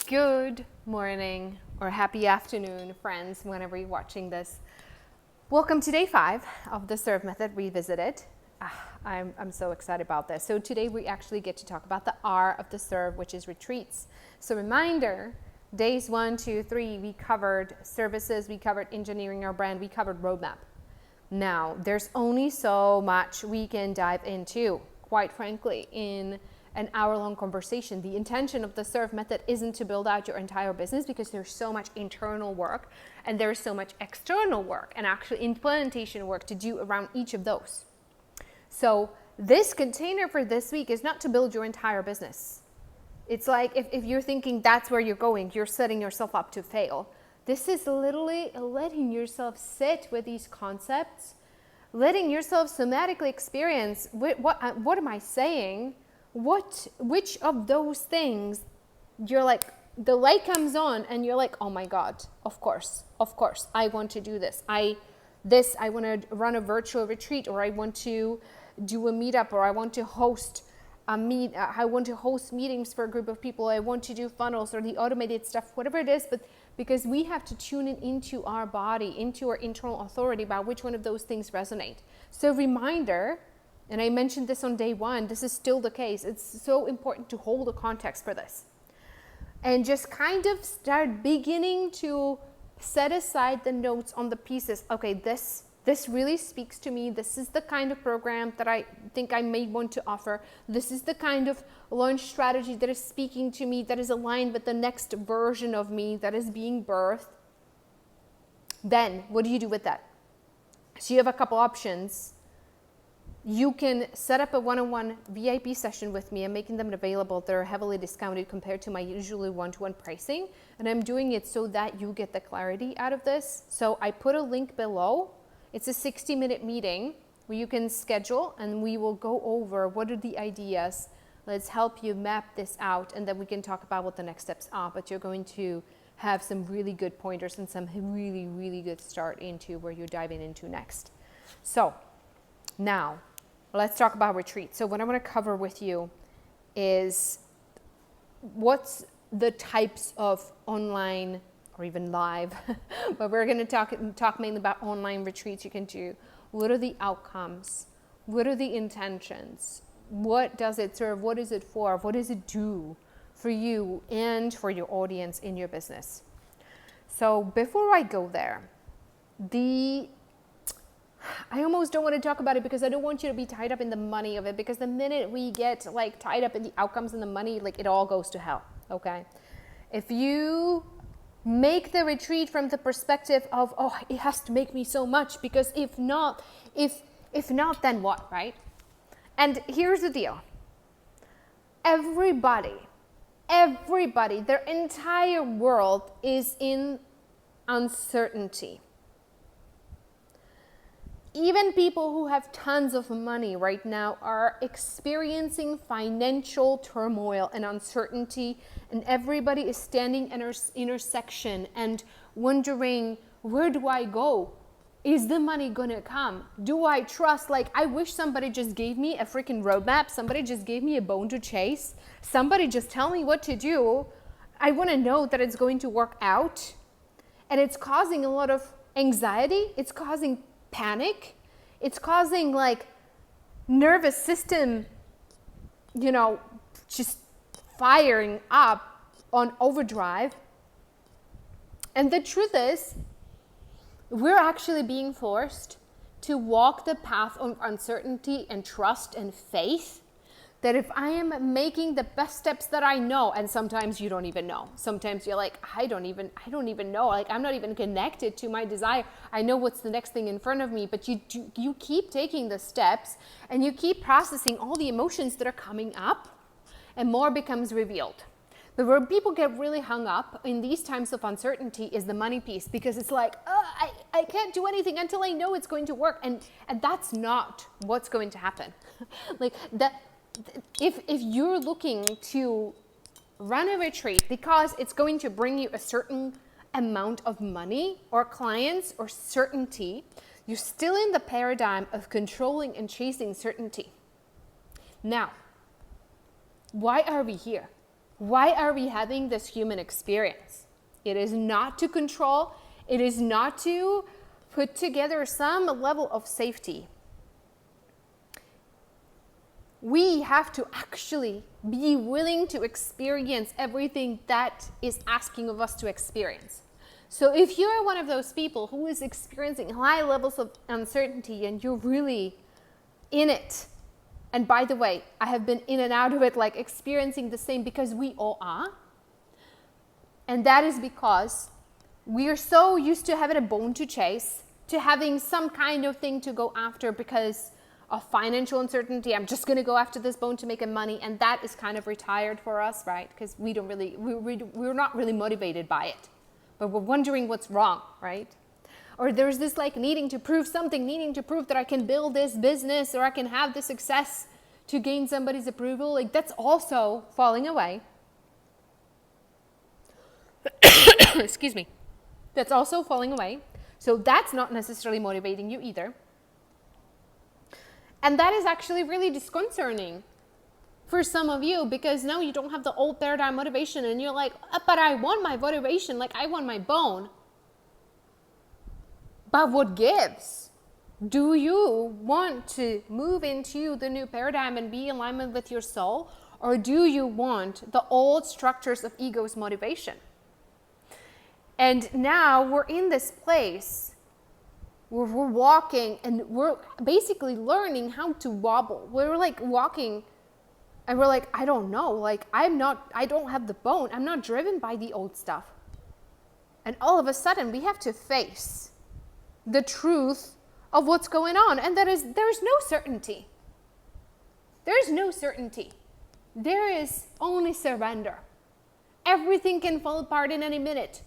Good morning or happy afternoon, friends, whenever you're watching this. Welcome to day 5 of the S.E.R.V.E method revisited. I'm so excited about this. So today we actually get to talk about the R of the S.E.R.V.E, which is retreats. So reminder, days 1, 2, 3, we covered services, we covered engineering our brand, we covered roadmap. Now, there's only so much we can dive into, quite frankly, in an hour-long conversation. The intention of the S.E.R.V.E method isn't to build out your entire business because there's so much internal work and there's so much external work and actually implementation work to do around each of those. So this container for this week is not to build your entire business. It's like if you're thinking that's where you're going, you're setting yourself up to fail. This is literally letting yourself sit with these concepts, letting yourself somatically experience what am I saying? Which of those things you're like, the light comes on and you're like, oh my God, of course, I want to do this. I want to run a virtual retreat, or I want to do a meetup, or I want to host I want to host meetings for a group of people. I want to do funnels or the automated stuff, whatever it is, but because we have to tune it into our body, into our internal authority about which one of those things resonate. So reminder, and I mentioned this on day 1, this is still the case. It's so important to hold a context for this. And just kind of start beginning to set aside the notes on the pieces. Okay, this really speaks to me. This is the kind of program that I think I may want to offer. This is the kind of launch strategy that is speaking to me, that is aligned with the next version of me that is being birthed. Then, what do you do with that? So you have a couple options. You can set up a one-on-one VIP session with me. I'm making them available. They're heavily discounted compared to my usually one-to-one pricing. And I'm doing it so that you get the clarity out of this. So I put a link below. It's a 60-minute meeting where you can schedule, and we will go over what are the ideas. Let's help you map this out, and then we can talk about what the next steps are. But you're going to have some really good pointers and some really, really good start into where you're diving into next. So now, let's talk about retreat. So what I want to cover with you is what's the types of online or even live, but we're going to talk mainly about online retreats you can do. What are the outcomes? What are the intentions? What does it serve? What is it for? What does it do for you and for your audience in your business? So before I go there, I almost don't want to talk about it because I don't want you to be tied up in the money of it, because the minute we get like tied up in the outcomes and the money, like it all goes to hell, okay? If you make the retreat from the perspective of, oh, it has to make me so much, because if not, then what, right? And here's the deal. Everybody, their entire world is in uncertainty. Even people who have tons of money right now are experiencing financial turmoil and uncertainty, and everybody is standing at an intersection and wondering, where do I go? Is the money gonna come? Do I trust? Like, I wish somebody just gave me a freaking roadmap. Somebody just gave me a bone to chase. Somebody just tell me what to do. I wanna know that it's going to work out. And it's causing a lot of anxiety. It's causing panic. It's causing like nervous system, just firing up on overdrive. And the truth is, we're actually being forced to walk the path of uncertainty and trust and faith, that if I am making the best steps that I know, and sometimes you don't even know. Sometimes you're like, I don't even know. Like, I'm not even connected to my desire. I know what's the next thing in front of me, but you keep taking the steps and you keep processing all the emotions that are coming up, and more becomes revealed. But where people get really hung up in these times of uncertainty is the money piece, because it's like, I can't do anything until I know it's going to work. And that's not what's going to happen. Like that. If you're looking to run a retreat because it's going to bring you a certain amount of money or clients or certainty, you're still in the paradigm of controlling and chasing certainty. Now, why are we here? Why are we having this human experience? It is not to control. It is not to put together some level of safety. We have to actually be willing to experience everything that is asking of us to experience. So if you're one of those people who is experiencing high levels of uncertainty and you're really in it, and by the way, I have been in and out of it, like experiencing the same, because we all are. And that is because we are so used to having a bone to chase, to having some kind of thing to go after because of financial uncertainty. I'm just going to go after this bone to make money. And that is kind of retired for us, right? Because we're not really motivated by it. But we're wondering what's wrong, right? Or there's this like needing to prove something, needing to prove that I can build this business or I can have this success to gain somebody's approval. Like that's also falling away. Excuse me. That's also falling away. So that's not necessarily motivating you either. And that is actually really disconcerting for some of you, because now you don't have the old paradigm motivation and you're like, but I want my motivation, like I want my bone. But what gives? Do you want to move into the new paradigm and be in alignment with your soul? Or do you want the old structures of ego's motivation? And now we're in this place where we're walking and we're basically learning how to wobble. We're like walking and we're like, I don't know, like I don't have the bone. I'm not driven by the old stuff. And all of a sudden we have to face the truth of what's going on. And there's no certainty. There's no certainty. There is only surrender. Everything can fall apart in any minute.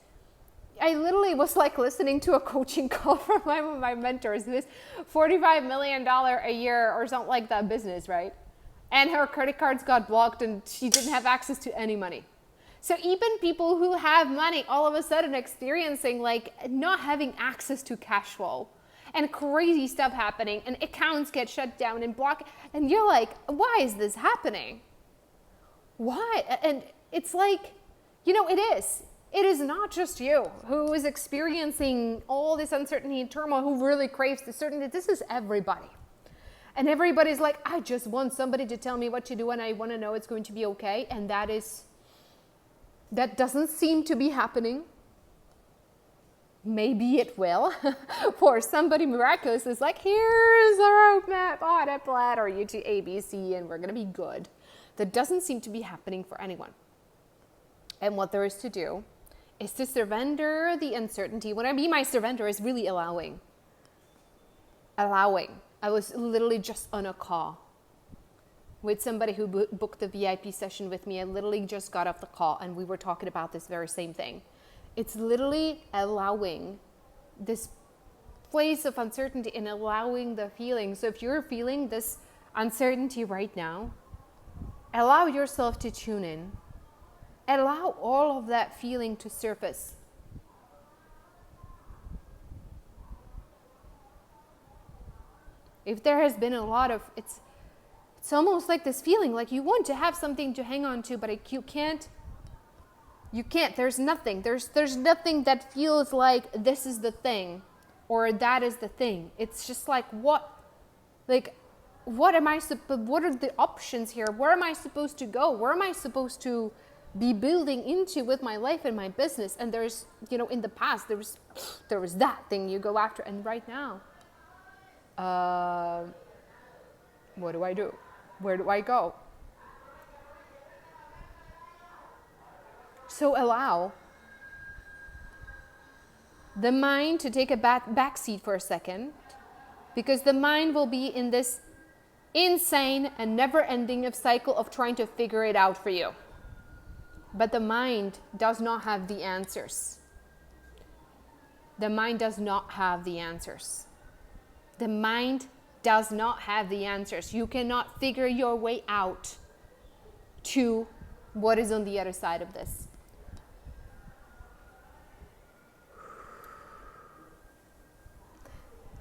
I literally was like listening to a coaching call from one of my mentors who is $45 million a year or something like that business, right? And her credit cards got blocked and she didn't have access to any money. So even people who have money all of a sudden experiencing like not having access to cash flow and crazy stuff happening and accounts get shut down and blocked. And you're like, why is this happening? Why? And it's like, you know, it is. It is not just you who is experiencing all this uncertainty and turmoil, who really craves the certainty. This is everybody. And everybody's like, I just want somebody to tell me what to do and I want to know it's going to be okay. And that doesn't seem to be happening. Maybe it will for somebody miraculous. It's like, here's a roadmap on a platter, you to ABC, and we're going to be good. That doesn't seem to be happening for anyone. And what there is to do is to surrender the uncertainty. What I mean by surrender is really allowing. Allowing. I was literally just on a call with somebody who booked the VIP session with me. I literally just got off the call and we were talking about this very same thing. It's literally allowing this place of uncertainty and allowing the feeling. So if you're feeling this uncertainty right now, allow yourself to tune in. Allow all of that feeling to surface. If there has been a lot of, it's almost like this feeling like you want to have something to hang on to, but you can't. There's nothing. There's nothing that feels like this is the thing or that is the thing. It's just like what are the options here? Where am I supposed to go? Where am I supposed to be building into with my life and my business? And there's, in the past, there was that thing you go after. And right now, what do I do? Where do I go? So allow the mind to take a back seat for a second, because the mind will be in this insane and never-ending cycle of trying to figure it out for you. But the mind does not have the answers. The mind does not have the answers. The mind does not have the answers. You cannot figure your way out to what is on the other side of this.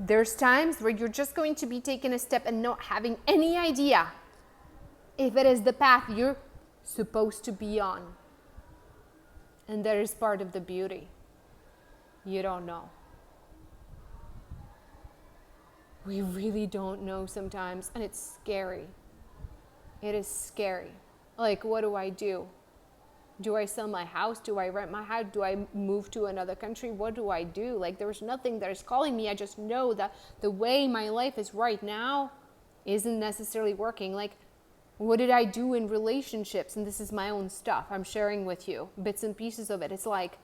There's times where you're just going to be taking a step and not having any idea if it is the path you're supposed to be on. And that is part of the beauty. You don't know. We really don't know sometimes, and it's scary. It is scary. Like, what do I do? Do I sell my house? Do I rent my house? Do I move to another country? What do I do? Like, there's nothing that is calling me. I just know that the way my life is right now isn't necessarily working. Like, what did I do in relationships? And this is my own stuff. I'm sharing with you bits and pieces of it. It's like,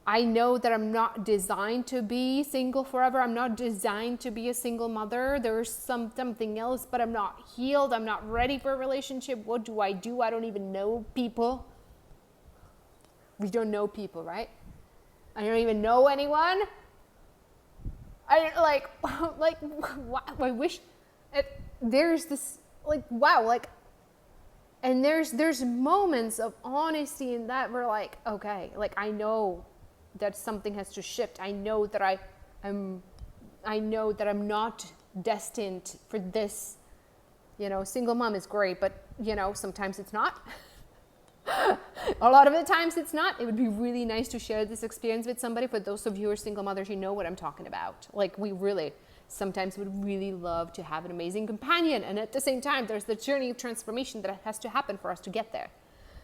I know that I'm not designed to be single forever. I'm not designed to be a single mother. There's something else, but I'm not healed. I'm not ready for a relationship. What do? I don't even know people. We don't know people, right? I don't even know anyone. I wish there's this, like, wow, like, and there's moments of honesty in that we're like, okay, like, I know that something has to shift. I know that I'm not destined for this. You know, single mom is great, but you know, sometimes it's not. A lot of the times it's not. It would be really nice to share this experience with somebody. For those of you who are single mothers, you know what I'm talking about. Like, we really sometimes would really love to have an amazing companion, and at the same time there's the journey of transformation that has to happen for us to get there.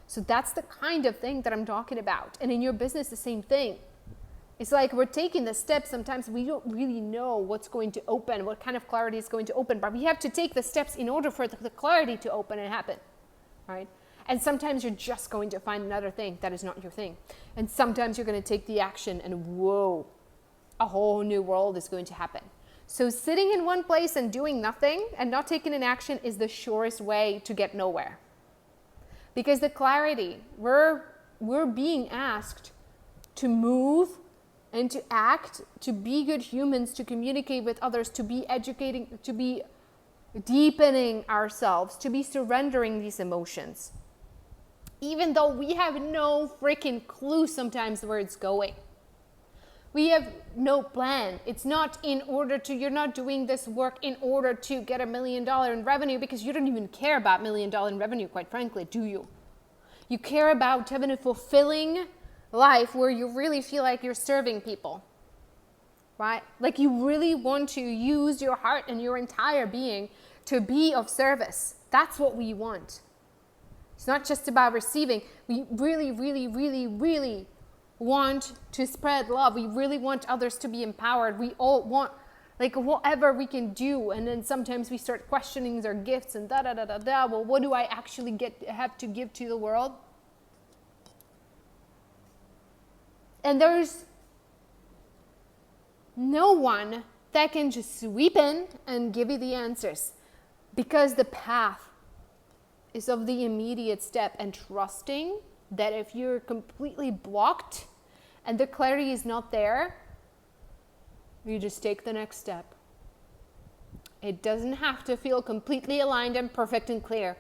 So that's the kind of thing that I'm talking about. And in your business, the same thing. It's like we're taking the steps. Sometimes we don't really know what's going to open, what kind of clarity is going to open, but we have to take the steps in order for the clarity to open and happen, right? And sometimes you're just going to find another thing that is not your thing. And sometimes you're going to take the action and whoa, a whole new world is going to happen. So sitting in one place and doing nothing and not taking an action is the surest way to get nowhere. Because the clarity, we're being asked to move and to act, to be good humans, to communicate with others, to be educating, to be deepening ourselves, to be surrendering these emotions. Even though we have no freaking clue sometimes where it's going. We have no plan. It's not in order to, you're not doing this work in order to get $1 million in revenue, because you don't even care about $1 million in revenue, quite frankly, do you? You care about having a fulfilling life where you really feel like you're serving people, right? Like you really want to use your heart and your entire being to be of service. That's what we want. It's not just about receiving. We really, really, really, really want to spread love. We really want others to be empowered. We all want, like, whatever we can do. And then sometimes we start questioning our gifts and Well, what do I actually have to give to the world? And there's no one that can just sweep in and give you the answers, because the path is of the immediate step, and trusting that if you're completely blocked and the clarity is not there, you just take the next step. It doesn't have to feel completely aligned and perfect and clear.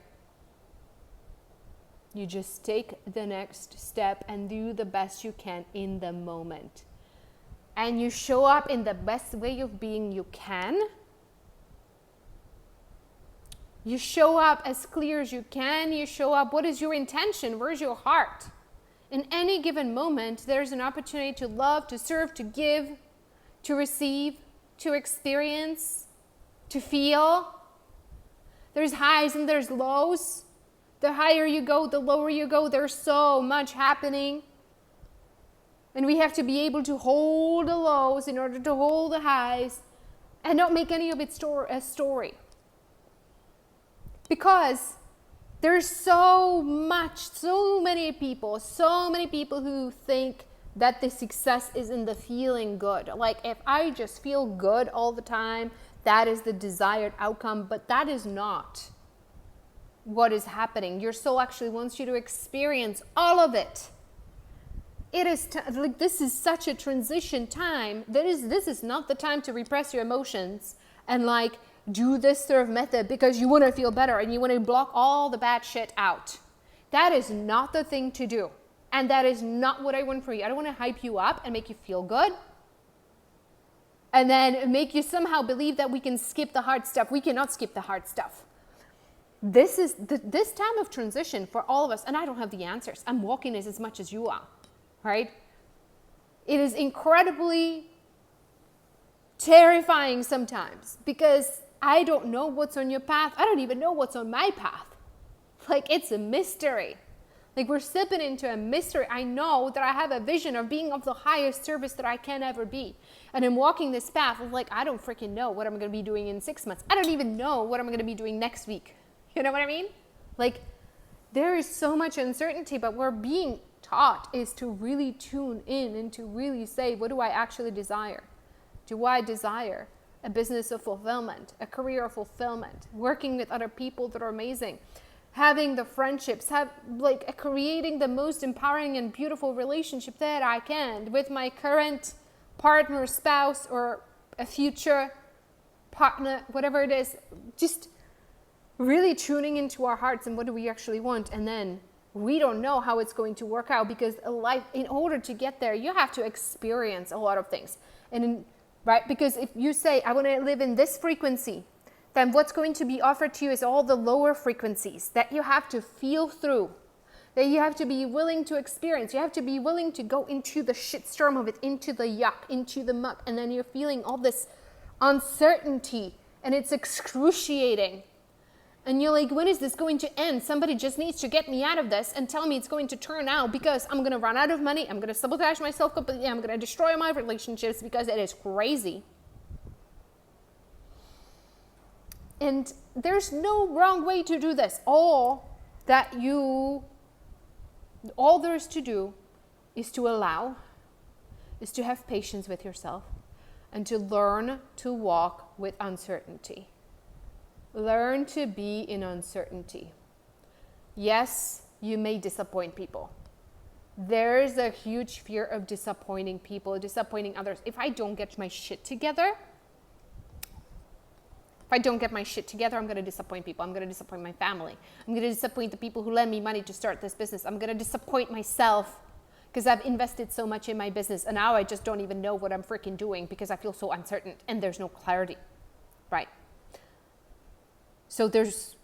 You just take the next step and do the best you can in the moment. And you show up in the best way of being you can. You show up as clear as you can. You show up, what is your intention? Where's your heart? In any given moment, there's an opportunity to love, to serve, to give, to receive, to experience, to feel. There's highs and there's lows. The higher you go, the lower you go. There's so much happening. And we have to be able to hold the lows in order to hold the highs and not make any of it a story. Because there's so many people who think that the success is in the feeling good. Like, if I just feel good all the time, that is the desired outcome. But that is not what is happening. Your soul actually wants you to experience all of it. It is like, this is such a transition time. This is not the time to repress your emotions and like do this S.E.R.V.E method because you want to feel better and you want to block all the bad shit out. That is not the thing to do. And that is not what I want for you. I don't want to hype you up and make you feel good and then make you somehow believe that we can skip the hard stuff. We cannot skip the hard stuff. this time of transition for all of us, and I don't have the answers. I'm walking this as much as you are, right? It is incredibly terrifying sometimes because I don't know what's on your path. I don't even know what's on my path. Like, it's a mystery. Like, we're slipping into a mystery. I know that I have a vision of being of the highest service that I can ever be. And I'm walking this path of like, I don't freaking know what I'm going to be doing in 6 months. I don't even know what I'm going to be doing next week. You know what I mean? Like, there is so much uncertainty, but we're being taught is to really tune in and to really say, what do I actually desire? Do I desire a business of fulfillment, a career of fulfillment, working with other people that are amazing, having the friendships, creating the most empowering and beautiful relationship that I can with my current partner, spouse, or a future partner, whatever it is, just really tuning into our hearts and what do we actually want. And then we don't know how it's going to work out because life, in order to get there, you have to experience a lot of things. Right? Because if you say, I want to live in this frequency, then what's going to be offered to you is all the lower frequencies that you have to feel through, that you have to be willing to experience. You have to be willing to go into the shitstorm of it, into the yuck, into the muck. And then you're feeling all this uncertainty and it's excruciating. And you're like, when is this going to end? Somebody just needs to get me out of this and tell me it's going to turn out because I'm going to run out of money. I'm going to sabotage myself completely. I'm going to destroy my relationships because it is crazy. And there's no wrong way to do this. All there is to do is to allow, is to have patience with yourself and to learn to walk with uncertainty. Learn to be in uncertainty. Yes, you may disappoint people. There's a huge fear of disappointing people, disappointing others. If I don't get my shit together, I'm going to disappoint people. I'm going to disappoint my family. I'm going to disappoint the people who lend me money to start this business. I'm going to disappoint myself because I've invested so much in my business and now I just don't even know what I'm freaking doing because I feel so uncertain and there's no clarity, right? So there's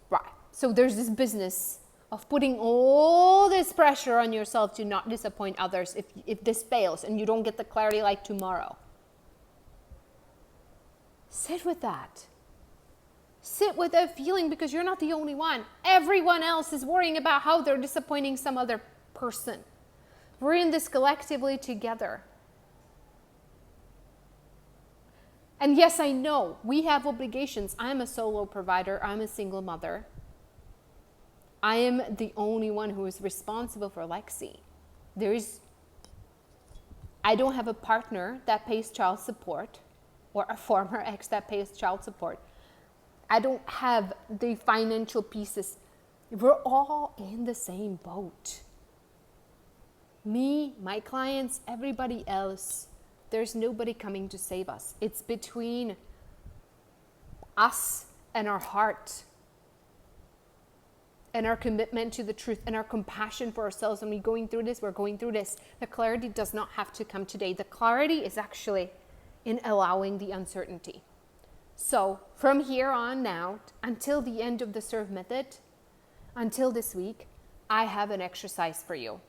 this business of putting all this pressure on yourself to not disappoint others if this fails and you don't get the clarity like tomorrow. Sit with that. Sit with that feeling because you're not the only one. Everyone else is worrying about how they're disappointing some other person. We're in this collectively together. And yes, I know we have obligations. I'm a solo provider. I'm a single mother. I am the only one who is responsible for Lexi. I don't have a partner that pays child support or a former ex that pays child support. I don't have the financial pieces. We're all in the same boat. Me, my clients, everybody else. There's nobody coming to save us. It's between us and our heart and our commitment to the truth and our compassion for ourselves. When we're going through this. The clarity does not have to come today. The clarity is actually in allowing the uncertainty. So from here on out, until the end of the S.E.R.V.E method, until this week, I have an exercise for you.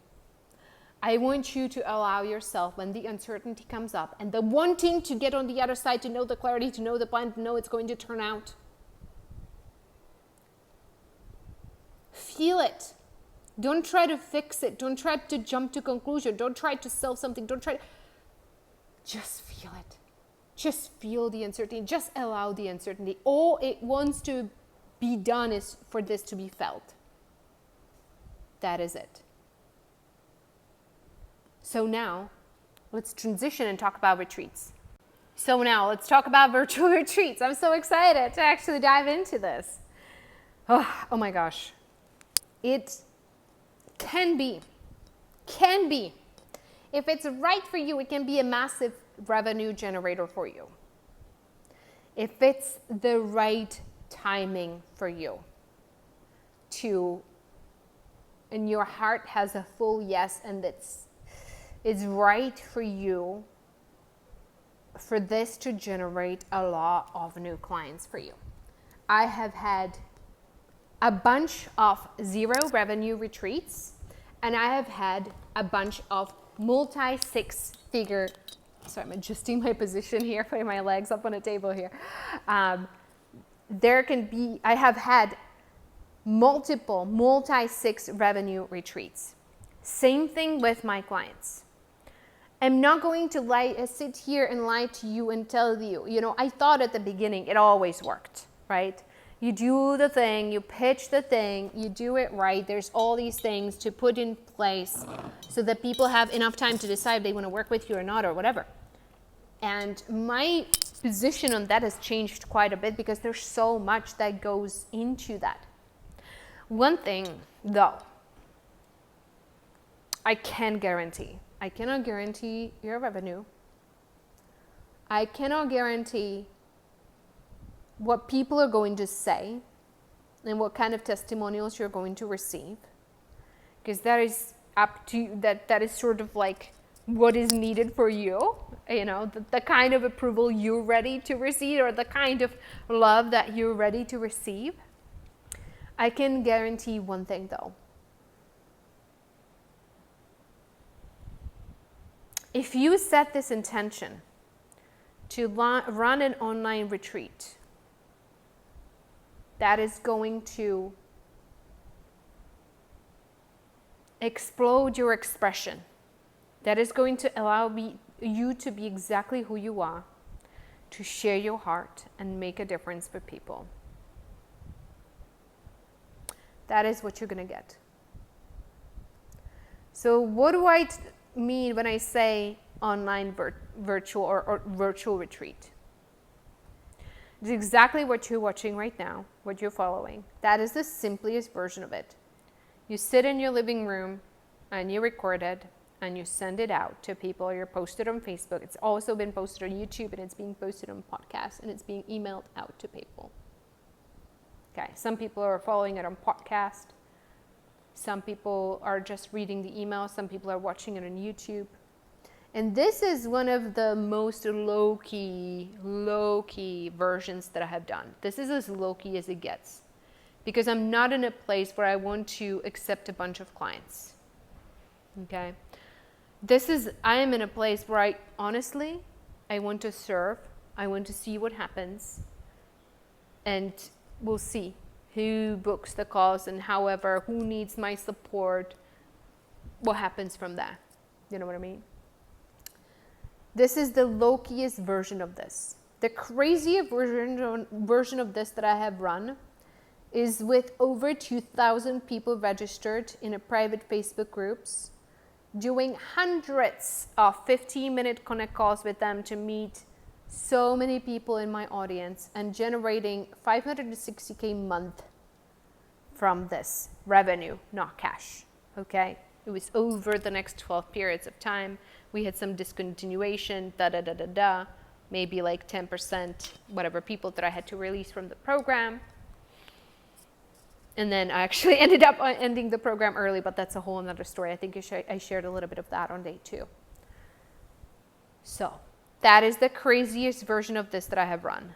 I want you to allow yourself when the uncertainty comes up and the wanting to get on the other side, to know the clarity, to know the plan, to know it's going to turn out. Feel it. Don't try to fix it. Don't try to jump to conclusion. Don't try to sell something. Just feel it. Just feel the uncertainty. Just allow the uncertainty. All it wants to be done is for this to be felt. That is it. So now, let's transition and talk about retreats. So now, let's talk about virtual retreats. I'm so excited to actually dive into this. Oh my gosh. It can be. If it's right for you, it can be a massive revenue generator for you. If it's the right timing for you and your heart has a full yes, and it's right for you for this to generate a lot of new clients for you. I have had a bunch of zero revenue retreats, and I have had a bunch of multi six-figure, sorry, I'm adjusting my position here, putting my legs up on a table here. I have had multiple multi six revenue retreats. Same thing with my clients. I'm not going to sit here and lie to you and tell you, I thought at the beginning it always worked, right? You do the thing, you pitch the thing, you do it right. There's all these things to put in place so that people have enough time to decide if they want to work with you or not or whatever. And my position on that has changed quite a bit because there's so much that goes into that. One thing, though, I cannot guarantee your revenue. I cannot guarantee what people are going to say and what kind of testimonials you're going to receive, because that is up to you. That is sort of like what is needed for you, the kind of approval you're ready to receive or the kind of love that you're ready to receive. I can guarantee one thing, though. If you set this intention to run an online retreat that is going to explode your expression, that is going to allow you to be exactly who you are, to share your heart and make a difference for people, that is what you're going to get. So what do I mean when I say online virtual or virtual retreat? It's exactly what you're watching right now, what you're following. That is the simplest version of it. You sit in your living room and you record it and you send it out to people. You're posted on Facebook. It's also been posted on YouTube, and it's being posted on podcasts, and it's being emailed out to people. Okay, some people are following it on podcast. Some people are just reading the email. Some people are watching it on YouTube. And this is one of the most low-key versions that I have done. This is as low-key as it gets, because I'm not in a place where I want to accept a bunch of clients. Okay? I am in a place where I want to serve. I want to see what happens. And we'll see who books the calls and who needs my support, what happens from that. You know what I mean? This is the low-keyest version of this. The craziest version of this that I have run is with over 2,000 people registered in a private Facebook groups, doing hundreds of 15-minute connect calls with them to meet so many people in my audience and generating $560K a month from this revenue, not cash. Okay? It was over the next 12 periods of time. We had some discontinuation, maybe like 10%, whatever people that I had to release from the program. And then I actually ended up ending the program early, but that's a whole another story. I think I shared a little bit of that on day 2. So that is the craziest version of this that I have run.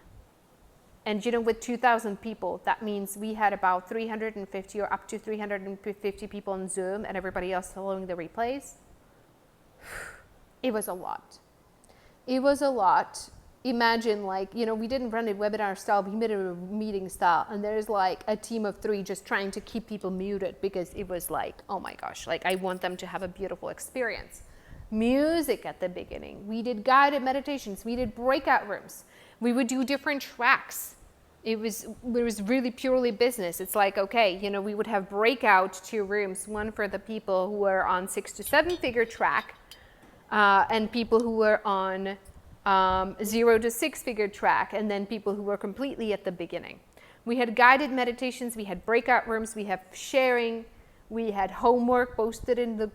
And with 2,000 people, that means we had about 350 or up to 350 people on Zoom and everybody else following the replays. It was a lot. Imagine we didn't run it webinar style, we made it a meeting style. And there's a team of 3 just trying to keep people muted because it was oh my gosh, I want them to have a beautiful experience. Music at the beginning. We did guided meditations. We did breakout rooms. We would do different tracks. It was really purely business. It's we would have breakout 2 rooms, one for the people who were on 6 to 7 figure track and people who were on 0 to 6 figure track, and then people who were completely at the beginning. We had guided meditations, we had breakout rooms, we have sharing, we had homework posted in the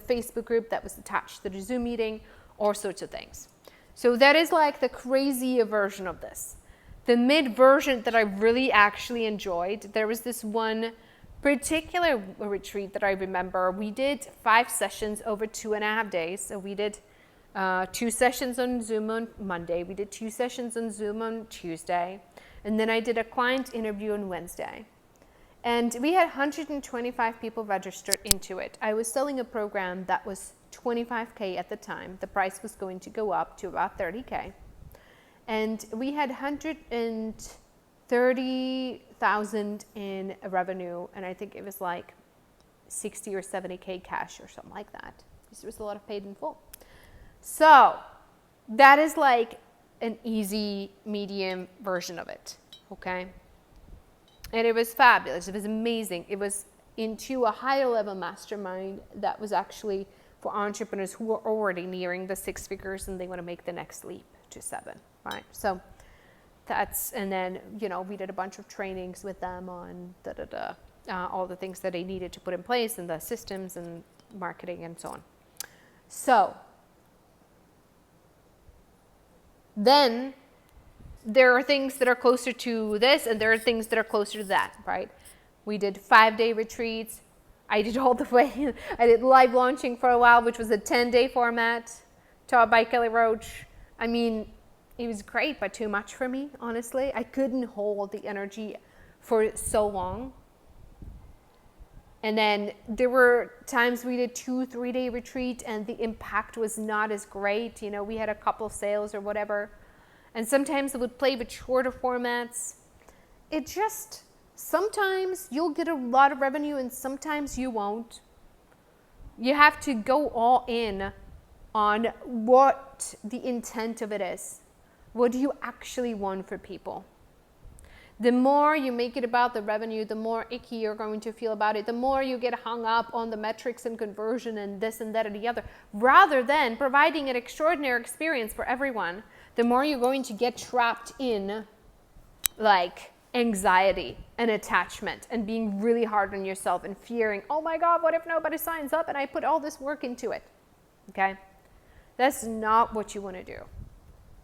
Facebook group that was attached to the Zoom meeting, all sorts of things. So that is the crazier version of this. The mid version that I really actually enjoyed, there was this one particular retreat that I remember. We did 5 sessions over 2.5 days. So we did 2 sessions on Zoom on Monday. We did 2 sessions on Zoom on Tuesday. And then I did a client interview on Wednesday. And we had 125 people registered into it. I was selling a program that was $25K at the time. The price was going to go up to about $30K. And we had 130,000 in revenue. And I think it was like 60 or 70K cash or something like that. This was a lot of paid in full. So that is like an easy, medium version of it, okay? And it was fabulous. It was amazing. It was into a higher level mastermind that was actually for entrepreneurs who are already nearing the 6 figures and they want to make the next leap to 7, right? So that's, and then, you know, we did a bunch of trainings with them on all the things that they needed to put in place and the systems and marketing and so on. So then there are things that are closer to this and there are things that are closer to that, right? We did 5-day retreats. I did all the way, I did live launching for a while, which was a 10-day format taught by Kelly Roach. I mean, it was great, but too much for me, honestly. I couldn't hold the energy for so long. And then there were times we did 2-3-day retreat and the impact was not as great. You know, we had a couple sales or whatever. And sometimes it would play with shorter formats. It just, sometimes you'll get a lot of revenue and sometimes you won't. You have to go all in on what the intent of it is. What do you actually want for people? The more you make it about the revenue, the more icky you're going to feel about it. The more you get hung up on the metrics and conversion and this and that and the other, rather than providing an extraordinary experience for everyone, the more you're going to get trapped in like anxiety and attachment and being really hard on yourself and fearing, oh my God, what if nobody signs up and I put all this work into it? Okay? That's not what you want to do.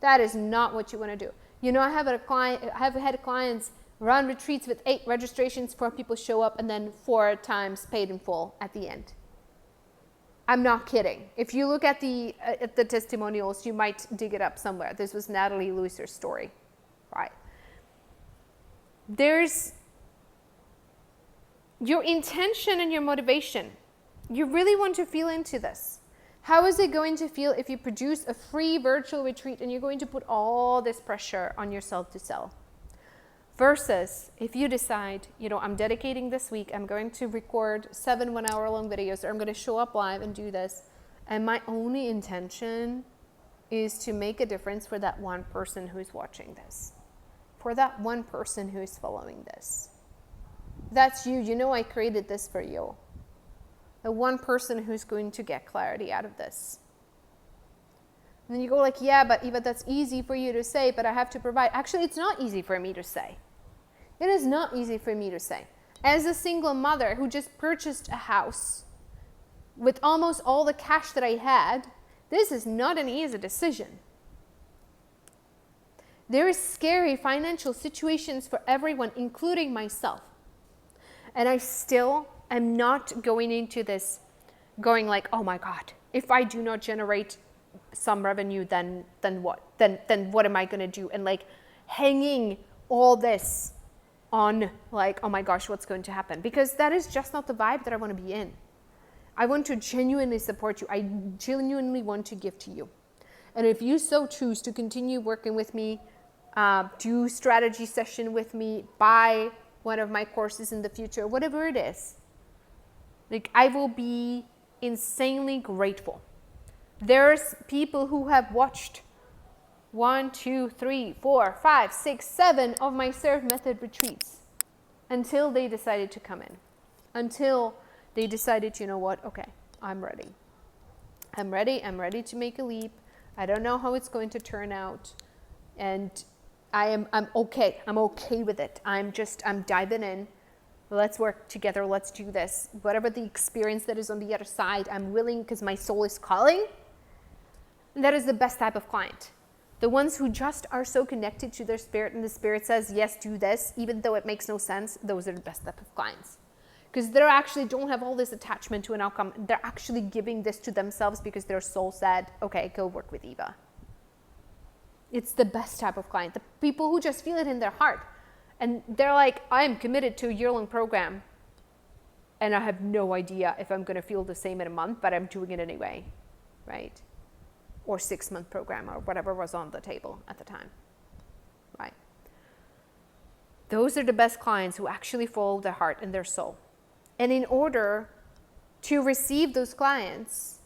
That is not what you want to do. You know, I have had clients run retreats with 8 registrations, 4 people show up, and then 4 times paid in full at the end. I'm not kidding. If you look at the testimonials, you might dig it up somewhere. This was Natalie Lewis's story, right? There's your intention and your motivation. You really want to feel into this. How is it going to feel if you produce a free virtual retreat and you're going to put all this pressure on yourself to sell? Versus if you decide, you know, I'm dedicating this week, I'm going to record 7 1-hour-long videos, or I'm going to show up live and do this. And my only intention is to make a difference for that one person who's watching this, for that one person who's following this. That's you. You know, I created this for you. The one person who's going to get clarity out of this. And then you go like, yeah, but Eva, that's easy for you to say, but I have to provide. Actually, it's not easy for me to say. It is not easy for me to say. As a single mother who just purchased a house with almost all the cash that I had, this is not an easy decision. There is scary financial situations for everyone, including myself. And I still am not going into this going like, oh my God, if I do not generate some revenue, then what? Then what am I going to do? And like hanging all this on like, oh my gosh, what's going to happen? Because that is just not the vibe that I want to be in. I want to genuinely support you. I genuinely want to give to you. And if you so choose to continue working with me, do strategy session with me, buy one of my courses in the future, whatever it is, like I will be insanely grateful. There's people who have watched 1, 2, 3, 4, 5, 6, 7 of my S.E.R.V.E method retreats until they decided to come in. Until they decided, you know what, okay, I'm ready. I'm ready to make a leap. I don't know how it's going to turn out. And I'm okay. I'm okay with it. I'm diving in. Let's work together. Let's do this. Whatever the experience that is on the other side, I'm willing because my soul is calling. And that is the best type of client. The ones who just are so connected to their spirit and the spirit says, yes, do this, even though it makes no sense, those are the best type of clients. Because they actually don't have all this attachment to an outcome. They're actually giving this to themselves because their soul said, okay, go work with Eva. It's the best type of client. The people who just feel it in their heart. And they're like, I'm committed to a year-long program. And I have no idea if I'm going to feel the same in a month, but I'm doing it anyway, right? Or 6-month program or whatever was on the table at the time, right? Those are the best clients who actually follow their heart and their soul. And in order to receive those clients,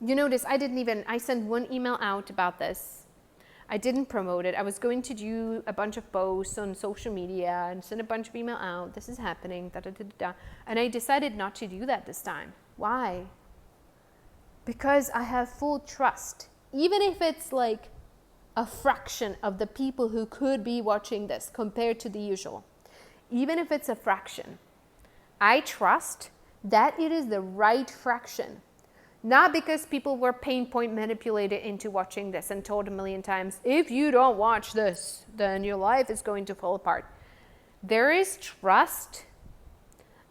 you notice I sent one email out about this. I didn't promote it. I was going to do a bunch of posts on social media and send a bunch of email out. This is happening, da, da, da, da, da. And I decided not to do that this time. Why? Because I have full trust. Even if it's like a fraction of the people who could be watching this compared to the usual. Even if it's a fraction, I trust that it is the right fraction. Not because people were pain point manipulated into watching this and told a million times, if you don't watch this, then your life is going to fall apart. There is trust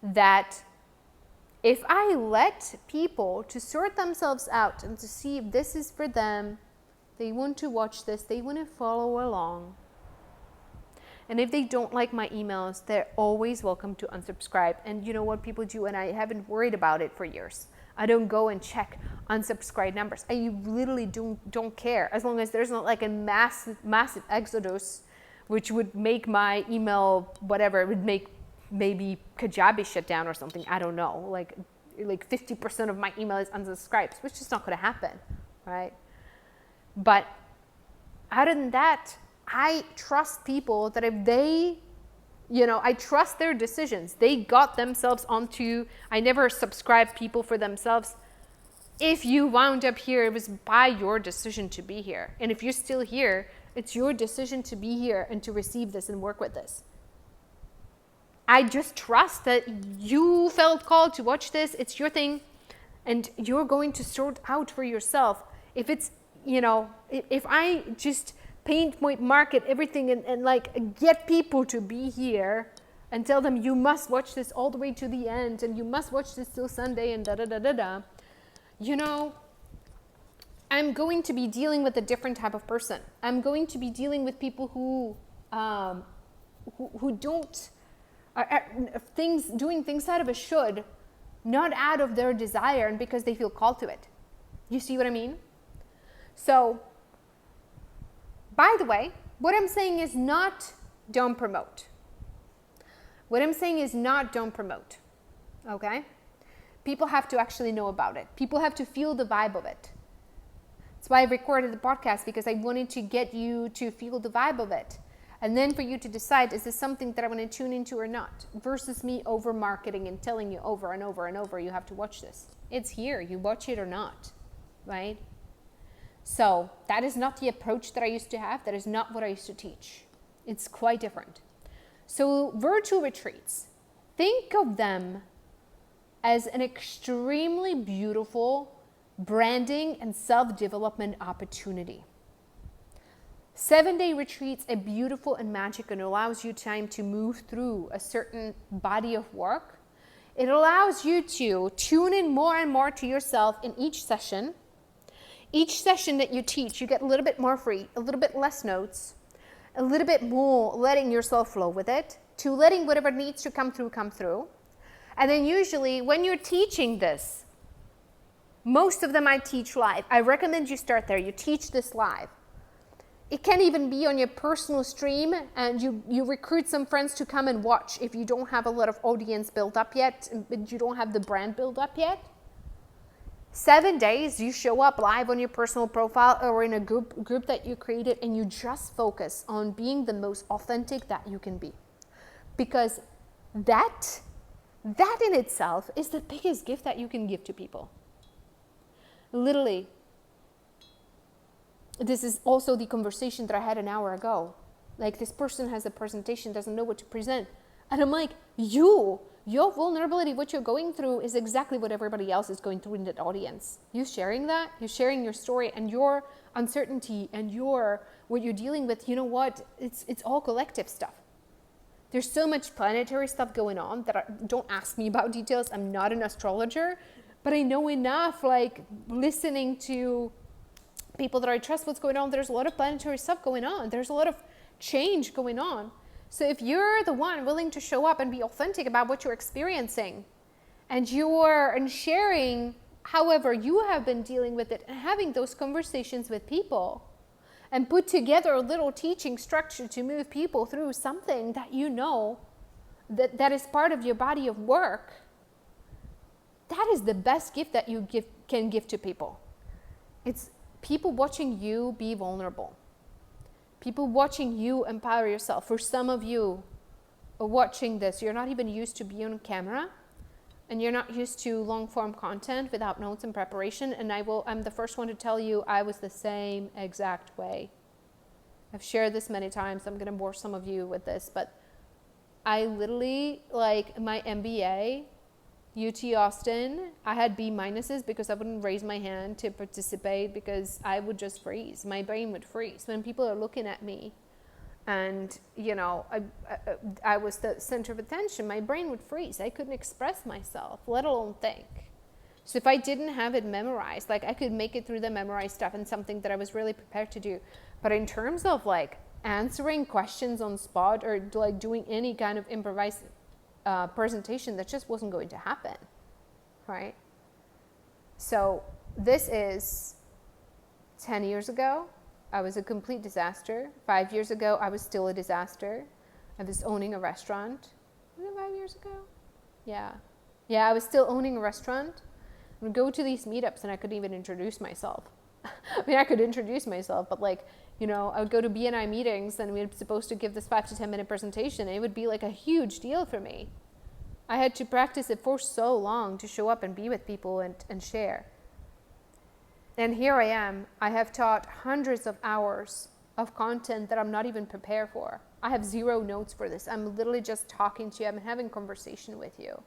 that if I let people to sort themselves out and to see if this is for them, they want to watch this, they want to follow along. And if they don't like my emails, they're always welcome to unsubscribe. And you know what people do, and I haven't worried about it for years. I don't go and check unsubscribe numbers. I literally don't care, as long as there's not like a massive exodus, which would make my email, whatever, it would make maybe Kajabi shut down or something. I don't know. Like 50% of my email is unsubscribed, which is not going to happen, right? But other than that, I trust people that if they, I trust their decisions. They got themselves onto, I never subscribe people for themselves. If you wound up here, it was by your decision to be here. And if you're still here, it's your decision to be here and to receive this and work with this. I just trust that you felt called to watch this. It's your thing. And you're going to sort out for yourself. If it's, if I just market everything and like get people to be here and tell them you must watch this all the way to the end and you must watch this till Sunday and da-da-da-da-da, I'm going to be dealing with a different type of person. I'm going to be dealing with people who don't, doing things out of a should, not out of their desire and because they feel called to it. You see what I mean? So, by the way, what I'm saying is not don't promote. What I'm saying is not don't promote, okay? People have to actually know about it. People have to feel the vibe of it. That's why I recorded the podcast, because I wanted to get you to feel the vibe of it. And then for you to decide, is this something that I want to tune into or not? Versus me over marketing and telling you over and over and over, you have to watch this. It's here, you watch it or not, right? So that is not the approach that I used to have. That is not what I used to teach. It's quite different. So virtual retreats, think of them as an extremely beautiful branding and self-development opportunity. 7-day retreats are beautiful and magic and allows you time to move through a certain body of work. It allows you to tune in more and more to yourself in each session. Each session that you teach, you get a little bit more free, a little bit less notes, a little bit more letting yourself flow with it, to letting whatever needs to come through. And then usually when you're teaching this, most of them I teach live. I recommend you start there. You teach this live. It can even be on your personal stream, and you recruit some friends to come and watch if you don't have a lot of audience built up yet, and you don't have the brand built up yet. 7 days, you show up live on your personal profile or in a group that you created, and you just focus on being the most authentic that you can be. Because that in itself is the biggest gift that you can give to people. Literally, this is also the conversation that I had an hour ago. Like, this person has a presentation, doesn't know what to present. And I'm like, your vulnerability, what you're going through is exactly what everybody else is going through in that audience. You sharing that, you're sharing your story and your uncertainty and what you're dealing with, you know what? It's all collective stuff. There's so much planetary stuff going on that don't ask me about details. I'm not an astrologer, but I know enough, like listening to people that I trust what's going on. There's a lot of planetary stuff going on. There's a lot of change going on. So if you're the one willing to show up and be authentic about what you're experiencing, and sharing however you have been dealing with it, and having those conversations with people, and put together a little teaching structure to move people through something that you know that is part of your body of work, that is the best gift that you can give to people. It's people watching you be vulnerable. People watching you empower yourself. For some of you watching this, you're not even used to being on camera, and you're not used to long form content without notes and preparation. And I'm the first one to tell you, I was the same exact way. I've shared this many times. I'm going to bore some of you with this, but I literally, like my MBA, UT Austin, I had B minuses because I wouldn't raise my hand to participate, because I would just freeze. My brain would freeze when people are looking at me, and I was the center of attention. My brain would freeze. I couldn't express myself, let alone think. So if I didn't have it memorized, like I could make it through the memorized stuff and something that I was really prepared to do. But in terms of like answering questions on spot, or like doing any kind of improvised presentation, that just wasn't going to happen, right? So this is 10 years ago. I was a complete disaster. 5 years ago, I was still a disaster. I was owning a restaurant. Was it 5 years ago? Yeah, I was still owning a restaurant. I would go to these meetups and I couldn't even introduce myself. I mean, I could introduce myself, but like, I would go to BNI meetings and we were supposed to give this 5 to 10 minute presentation. And it would be like a huge deal for me. I had to practice it for so long to show up and be with people and share. And here I am. I have taught hundreds of hours of content that I'm not even prepared for. I have 0 notes for this. I'm literally just talking to you. I'm having conversation with you.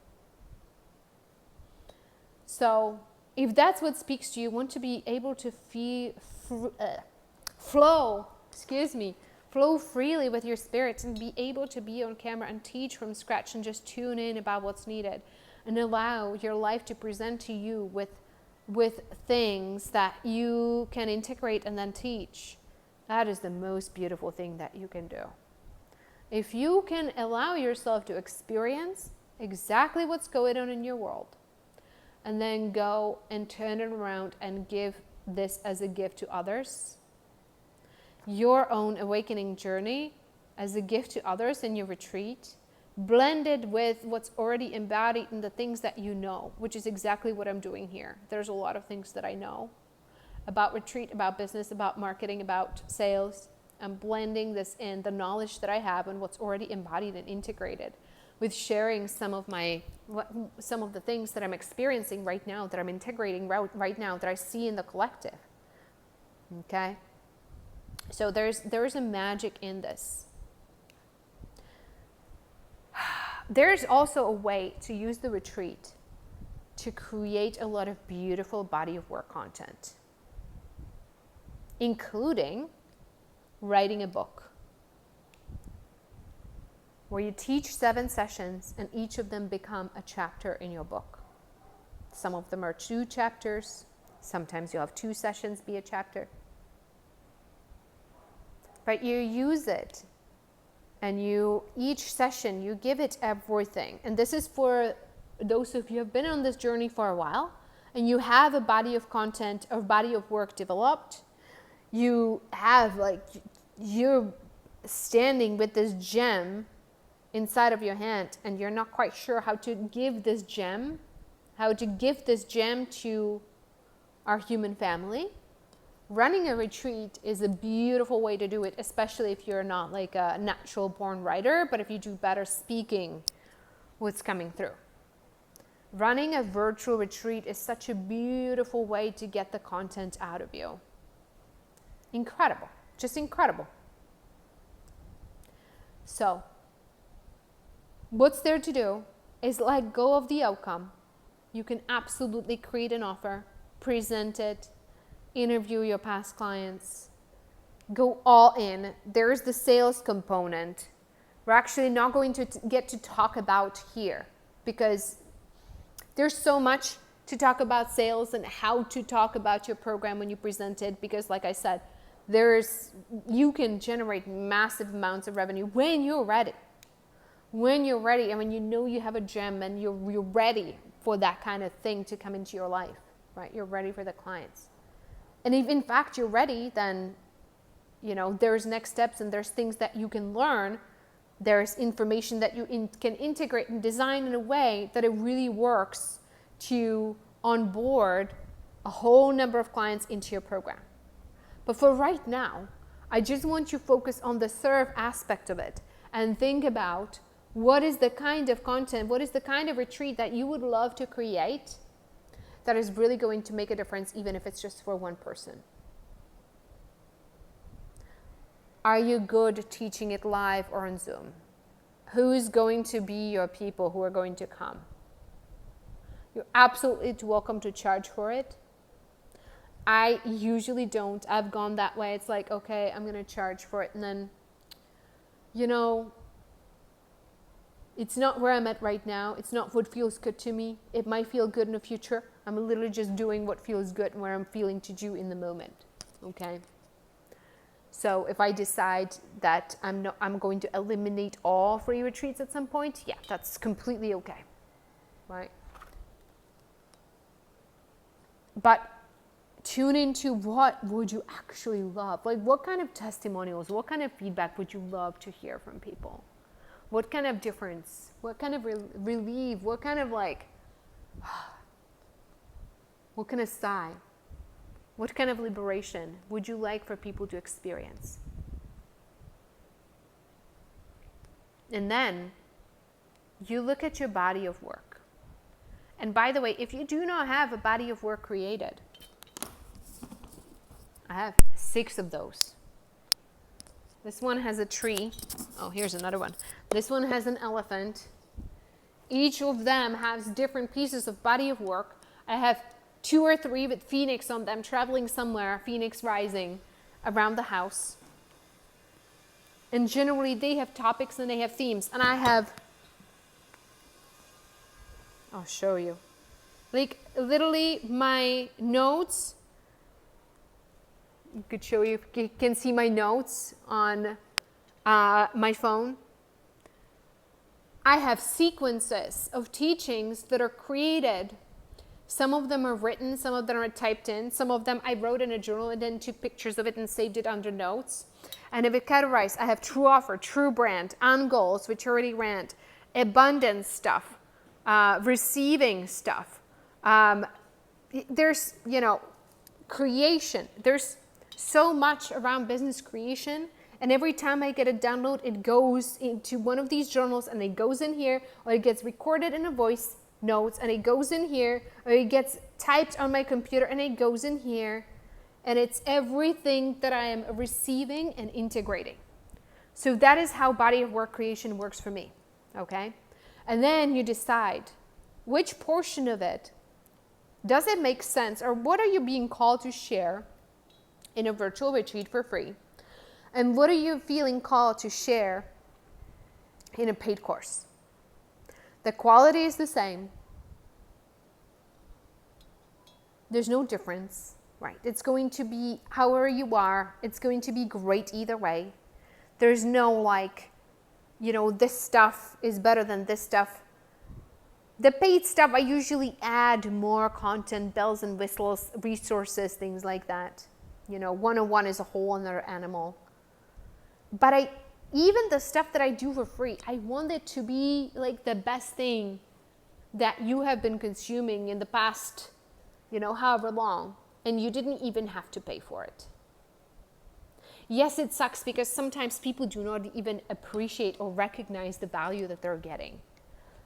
So if that's what speaks to you, want to be able to flow freely with your spirits, and be able to be on camera and teach from scratch and just tune in about what's needed, and allow your life to present to you with things that you can integrate and then teach. That is the most beautiful thing that you can do. If you can allow yourself to experience exactly what's going on in your world, and then go and turn it around and give this as a gift to others, your own awakening journey as a gift to others in your retreat, blended with what's already embodied in the things that you know, which is exactly what I'm doing here. There's a lot of things that I know about retreat, about business, about marketing, about sales. I'm blending this in, the knowledge that I have and what's already embodied and integrated, with sharing some of the things that I'm experiencing right now, that I'm integrating right now, that I see in the collective. Okay? So there's a magic in this. There's also a way to use the retreat to create a lot of beautiful body of work content, including writing a book, where you teach 7 sessions and each of them become a chapter in your book. Some of them are 2 chapters. Sometimes you'll have 2 sessions be a chapter. But you use it, and each session, you give it everything. And this is for those of you who have been on this journey for a while, and you have a body of content or body of work developed. You have, you're standing with this gem inside of your hand, and you're not quite sure how to give this gem to our human family. Running a retreat is a beautiful way to do it, especially if you're not like a natural born writer, but if you do better speaking what's coming through. Running a virtual retreat is such a beautiful way to get the content out of you. Incredible, just incredible. So, what's there to do is let go of the outcome. You can absolutely create an offer, present it, interview your past clients, go all in. There's the sales component. We're actually not going to get to talk about here, because there's so much to talk about sales and how to talk about your program when you present it, because like I said, You can generate massive amounts of revenue when you're ready. When you're ready, and when you know you have a gem and you're ready for that kind of thing to come into your life, right? You're ready for the clients. And if in fact you're ready, then, there's next steps and there's things that you can learn. There's information that you can integrate and design in a way that it really works to onboard a whole number of clients into your program. But for right now, I just want you to focus on the serve aspect of it and think about what is the kind of content, what is the kind of retreat that you would love to create that is really going to make a difference, even if it's just for one person. Are you good teaching it live or on Zoom? Who's going to be your people who are going to come? You're absolutely welcome to charge for it. I usually don't. I've gone that way. It's like, okay, I'm going to charge for it. And then, it's not where I'm at right now. It's not what feels good to me. It might feel good in the future. I'm literally just doing what feels good and where I'm feeling to do in the moment. Okay? So if I decide that I'm going to eliminate all free retreats at some point, yeah, that's completely okay. Right? But tune into what would you actually love? Like, what kind of testimonials, what kind of feedback would you love to hear from people? What kind of difference? What kind of relief? What kind of what kind of sigh? What kind of liberation would you like for people to experience? And then you look at your body of work. And by the way, if you do not have a body of work created, I have 6 of those. This one has a tree. Oh, here's another one. This one has an elephant. Each of them has different pieces of body of work. I have 2 or 3 with Phoenix on them, traveling somewhere, Phoenix rising around the house. And generally they have topics and they have themes. And I'll show you. Like, literally my notes, I could show you, you can see my notes on my phone. I have sequences of teachings that are created. Some of them are written, some of them are typed in, some of them I wrote in a journal and then took pictures of it and saved it under notes. And if it categorized, I have true offer, true brand, on goals, which already ran, abundance stuff, receiving stuff. There's, creation. There's so much around business creation. And every time I get a download, it goes into one of these journals and it goes in here, or it gets recorded in a voice notes and it goes in here, or it gets typed on my computer and it goes in here. And it's everything that I am receiving and integrating. So that is how body of work creation works for me. Okay? And then you decide which portion of it does it make sense, or what are you being called to share in a virtual retreat for free? And what are you feeling called to share in a paid course? The quality is the same. There's no difference, right? It's going to be however you are. It's going to be great either way. There's no this stuff is better than this stuff. The paid stuff, I usually add more content, bells and whistles, resources, things like that. One-on-one is a whole other animal. But even the stuff that I do for free, I want it to be like the best thing that you have been consuming in the past, however long, and you didn't even have to pay for it. Yes, it sucks because sometimes people do not even appreciate or recognize the value that they're getting.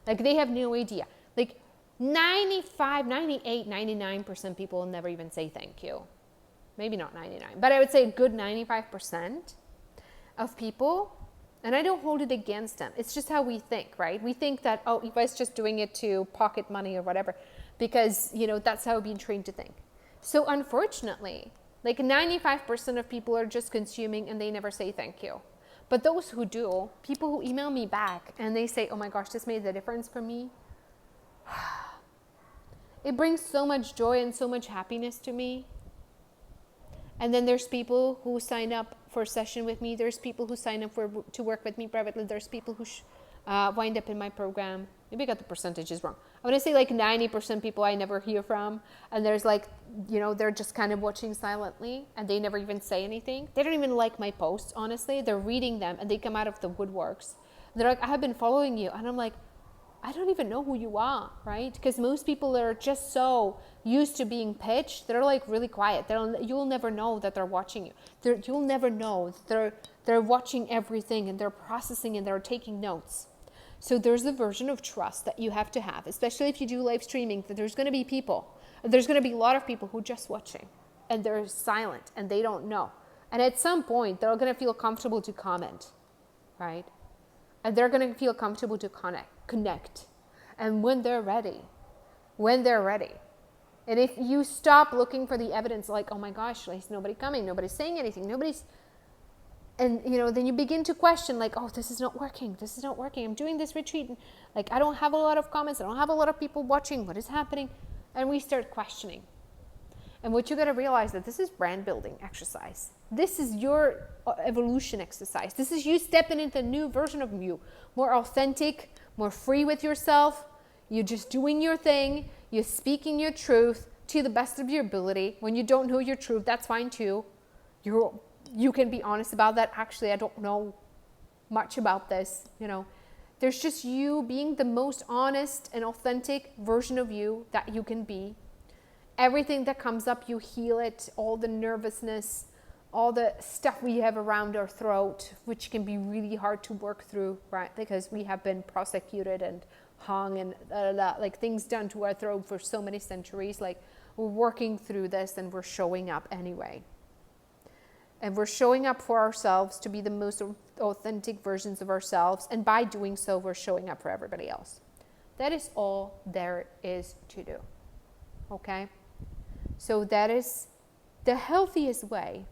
Like, they have no idea. Like 95, 98, 99% people will never even say thank you. Maybe not 99, but I would say a good 95% of people, and I don't hold it against them. It's just how we think, right? We think that, you guys just doing it to pocket money or whatever, because, that's how we've been trained to think. So unfortunately, like 95% of people are just consuming and they never say thank you. But those who do, people who email me back and they say, oh my gosh, this made the difference for me. It brings so much joy and so much happiness to me. And then there's people who sign up for a session with me. There's people who sign up to work with me privately. There's people who wind up in my program. Maybe I got the percentages wrong. I'm going to say like 90% people I never hear from. And there's like, they're just kind of watching silently and they never even say anything. They don't even like my posts, honestly. They're reading them and they come out of the woodworks. They're like, I have been following you. And I'm like, I don't even know who you are, right? Because most people are just so used to being pitched, they're like really quiet. You'll never know that they're watching you. You'll never know that they're watching everything and they're processing and they're taking notes. So there's a version of trust that you have to have, especially if you do live streaming, that there's going to be people. There's going to be a lot of people who are just watching and they're silent and they don't know. And at some point, they're going to feel comfortable to comment, right? And they're going to feel comfortable to connect. And when they're ready. And if you stop looking for the evidence, like, oh my gosh, there's nobody coming, nobody's saying anything, and then you begin to question, like, oh, this is not working. I'm doing this retreat, and like, I don't have a lot of comments, I don't have a lot of people watching, what is happening? And we start questioning. And what you got to realize that this is brand building exercise. This is your evolution exercise. This is you stepping into a new version of you, more authentic, more free with yourself. You're just doing your thing. You're speaking your truth to the best of your ability. When you don't know your truth, that's fine too. You can be honest about that. Actually, I don't know much about this. There's just you being the most honest and authentic version of you that you can be. Everything that comes up, you heal it, all the nervousness, all the stuff we have around our throat, which can be really hard to work through, right? Because we have been prosecuted and hung and like things done to our throat for so many centuries. Like, we're working through this and we're showing up anyway. And we're showing up for ourselves to be the most authentic versions of ourselves. And by doing so, we're showing up for everybody else. That is all there is to do. Okay? So that is the healthiest way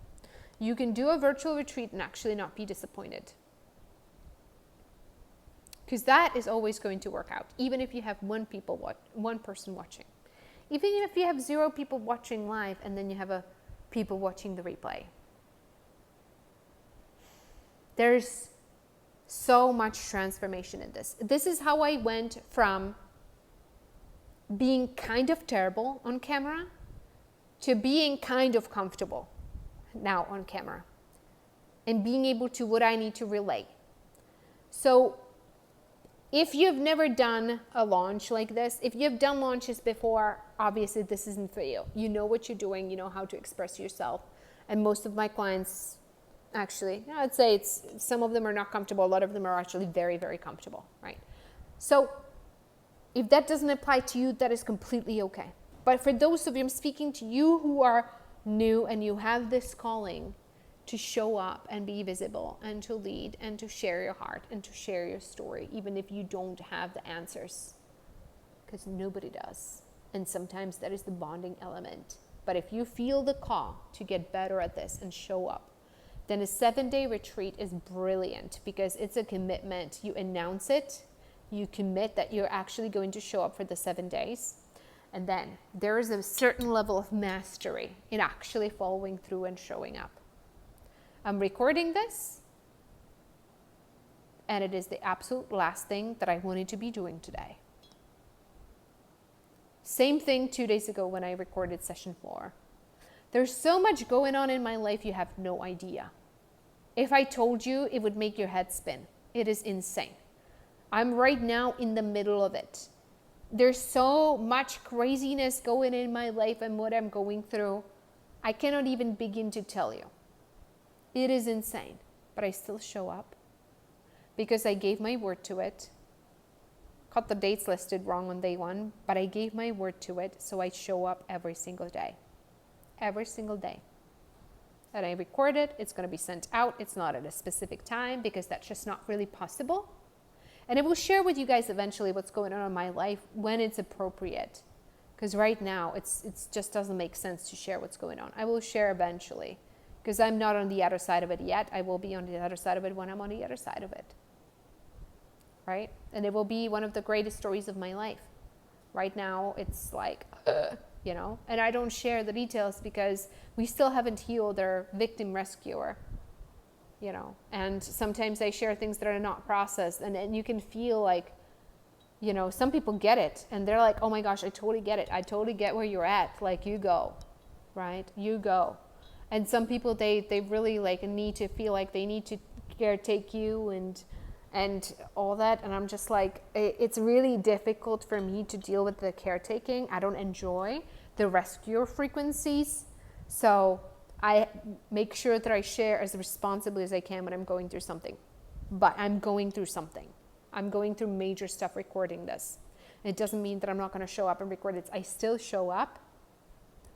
you can do a virtual retreat and actually not be disappointed. Because that is always going to work out, even if you have one person watching. Even if you have 0 people watching live and then you have people watching the replay. There's so much transformation in this. This is how I went from being kind of terrible on camera to being kind of comfortable now on camera and being able to what I need to relay. So if you've never done a launch like this, if you've done launches before, obviously this isn't for you. You know what you're doing, you know how to express yourself. And most of my clients, actually, I'd say some of them are not comfortable, a lot of them are actually very, very comfortable, right? So if that doesn't apply to you, that is completely okay. But for those of you, I'm speaking to you who are new and you have this calling to show up and be visible and to lead and to share your heart and to share your story, even if you don't have the answers, because nobody does. And sometimes that is the bonding element. But if you feel the call to get better at this and show up, then a 7-day retreat is brilliant because it's a commitment. You announce it, you commit that you're actually going to show up for the 7 days. And then there is a certain level of mastery in actually following through and showing up. I'm recording this, and it is the absolute last thing that I wanted to be doing today. Same thing 2 days ago when I recorded session 4. There's so much going on in my life you have no idea. If I told you, it would make your head spin. It is insane. I'm right now in the middle of it. There's so much craziness going in my life and what I'm going through. I cannot even begin to tell you. It is insane, but I still show up because I gave my word to it. Got the dates listed wrong on day 1, but I gave my word to it, so I show up every single day. Every single day. And I record it, it's going to be sent out. It's not at a specific time because that's just not really possible. And I will share with you guys eventually what's going on in my life when it's appropriate. Because right now, it just doesn't make sense to share what's going on. I will share eventually. Because I'm not on the other side of it yet. I will be on the other side of it when I'm on the other side of it. Right? And it will be one of the greatest stories of my life. Right now, it's like, and I don't share the details because we still haven't healed our victim rescuer, and sometimes I share things that are not processed, and you can feel like, some people get it and they're like, oh my gosh, I totally get it. I totally get where you're at. Like, you go, right? You go. And some people, they really like need to feel like they need to caretake you and all that. And I'm just like, it's really difficult for me to deal with the caretaking. I don't enjoy the rescue frequencies. So I make sure that I share as responsibly as I can when I'm going through something. But I'm going through something. I'm going through major stuff recording this. It doesn't mean that I'm not going to show up and record it. I still show up.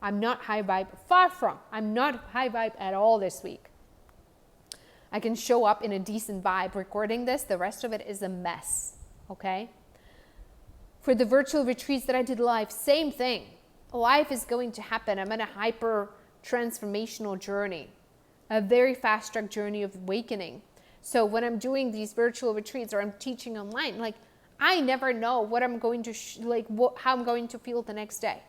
I'm not high vibe. Far from. I'm not high vibe at all this week. I can show up in a decent vibe recording this. The rest of it is a mess. Okay? For the virtual retreats that I did live, same thing. Life is going to happen. I'm on a hyper transformational journey. A very fast track journey of awakening. So when I'm doing these virtual retreats or I'm teaching online, like, I never know what I'm going to, how I'm going to feel the next day.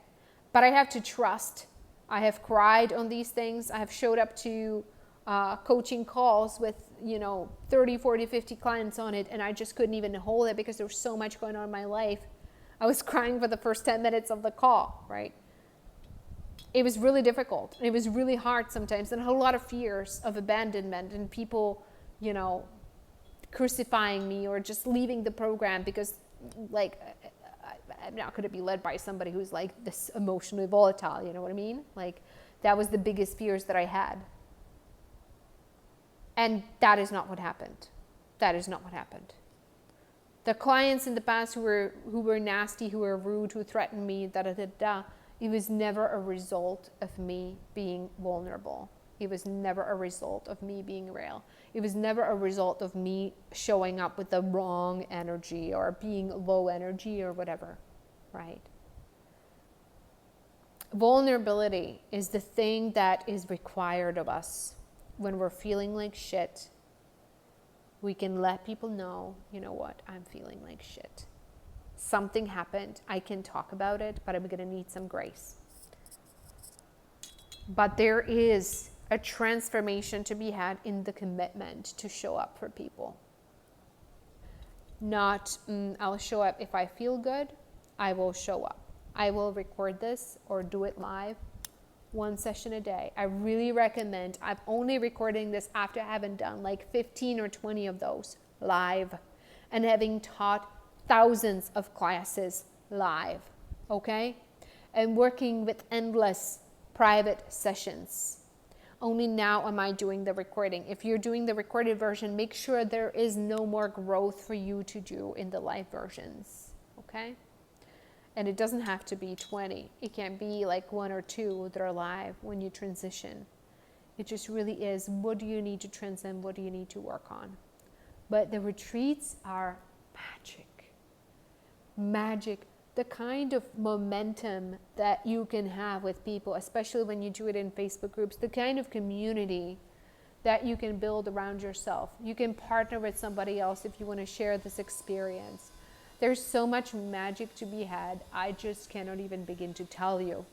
But I have to trust. I have cried on these things. I have showed up to coaching calls with, 30, 40, 50 clients on it. And I just couldn't even hold it because there was so much going on in my life. I was crying for the first 10 minutes of the call, right? It was really difficult. It was really hard sometimes. And a lot of fears of abandonment and people, crucifying me or just leaving the program because, like, I'm not going to be led by somebody who's like this emotionally volatile, you know what I mean? Like, that was the biggest fears that I had. And that is not what happened. That is not what happened. The clients in the past who were nasty, who were rude, who threatened me, it was never a result of me being vulnerable. It was never a result of me being real. It was never a result of me showing up with the wrong energy or being low energy or whatever, right? Vulnerability is the thing that is required of us when we're feeling like shit. We can let people know, you know what, I'm feeling like shit. Something happened. I can talk about it, but I'm going to need some grace. But there is a transformation to be had in the commitment to show up for people. Not, I'll show up if I feel good, I will show up. I will record this or do it live, 1 session a day. I really recommend, I'm only recording this after having done like 15 or 20 of those live and having taught thousands of classes live, okay? And working with endless private sessions. Only now am I doing the recording. If you're doing the recorded version, make sure there is no more growth for you to do in the live versions, okay? And it doesn't have to be 20. It can be like 1 or 2 that are live when you transition. It just really is, what do you need to transcend? What do you need to work on? But the retreats are magic. Magic. The kind of momentum that you can have with people, especially when you do it in Facebook groups, the kind of community that you can build around yourself. You can partner with somebody else if you want to share this experience. There's so much magic to be had. I just cannot even begin to tell you.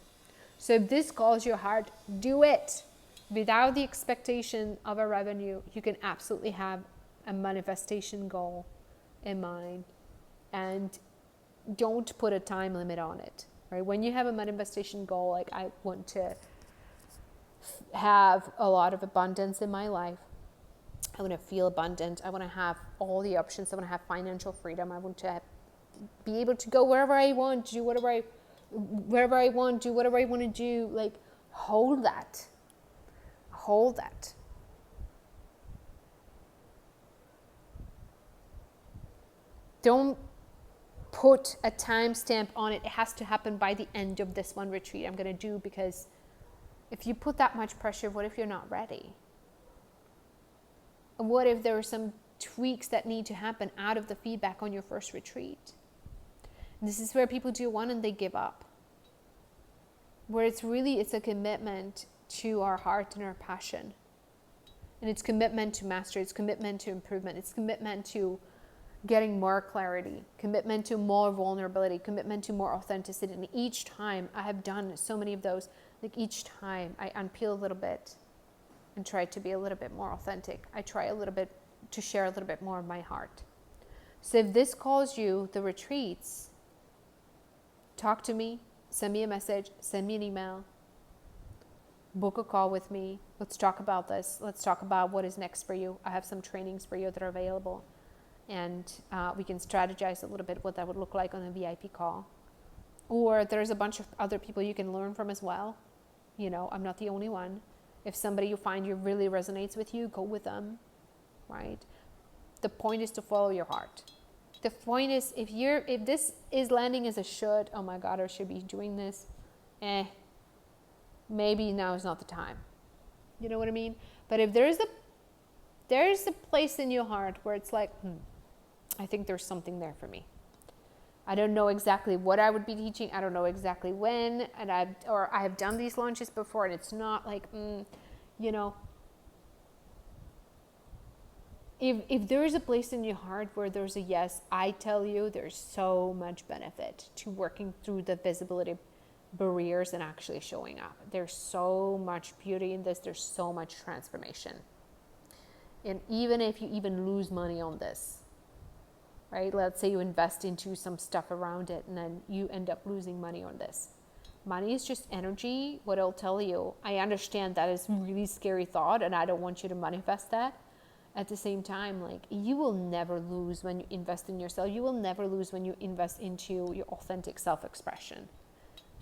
So if this calls your heart, do it. Without the expectation of a revenue, you can absolutely have a manifestation goal in mind. And don't put a time limit on it, right? When you have a manifestation goal, like I want to have a lot of abundance in my life. I want to feel abundant. I want to have all the options. I want to have financial freedom. I want to be able to go wherever I want, do whatever I want, do whatever I want to do. Like, hold that. Hold that. Don't put a timestamp on it. It has to happen by the end of this one retreat I'm going to do, because if you put that much pressure, what if you're not ready? And what if there are some tweaks that need to happen out of the feedback on your first retreat? This is where people do one and they give up. Where it's a commitment to our heart and our passion. And it's commitment to mastery. It's commitment to improvement. It's commitment to getting more clarity, commitment to more vulnerability, commitment to more authenticity. And each time I have done so many of those, like each time I unpeel a little bit and try to be a little bit more authentic. I try a little bit to share a little bit more of my heart. So if this calls you, the retreats, talk to me, send me a message, send me an email, book a call with me. Let's talk about this. Let's talk about what is next for you. I have some trainings for you that are available. And we can strategize a little bit what that would look like on a VIP call. Or there's a bunch of other people you can learn from as well. You know, I'm not the only one. If somebody you find you really resonates with you, go with them, right? The point is to follow your heart. The point is, if this is landing as a should, oh my God, I should be doing this, maybe now is not the time. You know what I mean? But if there's a place in your heart where it's like, I think there's something there for me. I don't know exactly what I would be teaching. I don't know exactly when, and I have done these launches before, and it's not like, you know. If there is a place in your heart where there's a yes, I tell you, there's so much benefit to working through the visibility barriers and actually showing up. There's so much beauty in this. There's so much transformation. And even if you even lose money on this, right? Let's say you invest into some stuff around it and then you end up losing money on this. Money is just energy. What I'll tell you, I understand that is a really scary thought and I don't want you to manifest that. At the same time, like, you will never lose when you invest in yourself. You will never lose when you invest into your authentic self-expression.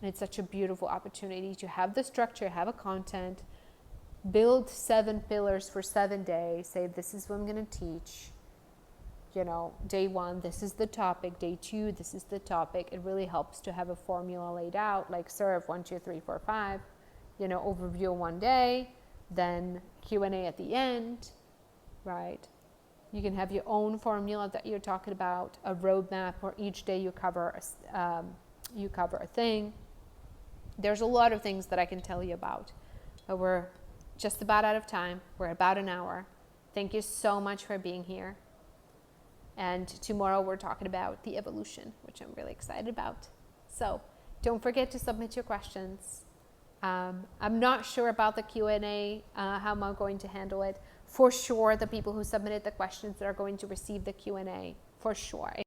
And it's such a beautiful opportunity to have the structure, have a content, build 7 pillars for 7 days, say this is what I'm going to teach. You know, day 1, this is the topic. Day 2, this is the topic. It really helps to have a formula laid out, like S.E.R.V.E 1, 2, 3, 4, 5. You know, overview one day, then Q&A at the end, right? You can have your own formula that you're talking about, a roadmap where each day you cover a thing. There's a lot of things that I can tell you about, but we're just about out of time. We're about an hour. Thank you so much for being here. And tomorrow we're talking about the evolution, which I'm really excited about. So don't forget to submit your questions. I'm not sure about the Q&A, how am I going to handle it. For sure, the people who submitted the questions are going to receive the Q&A, for sure.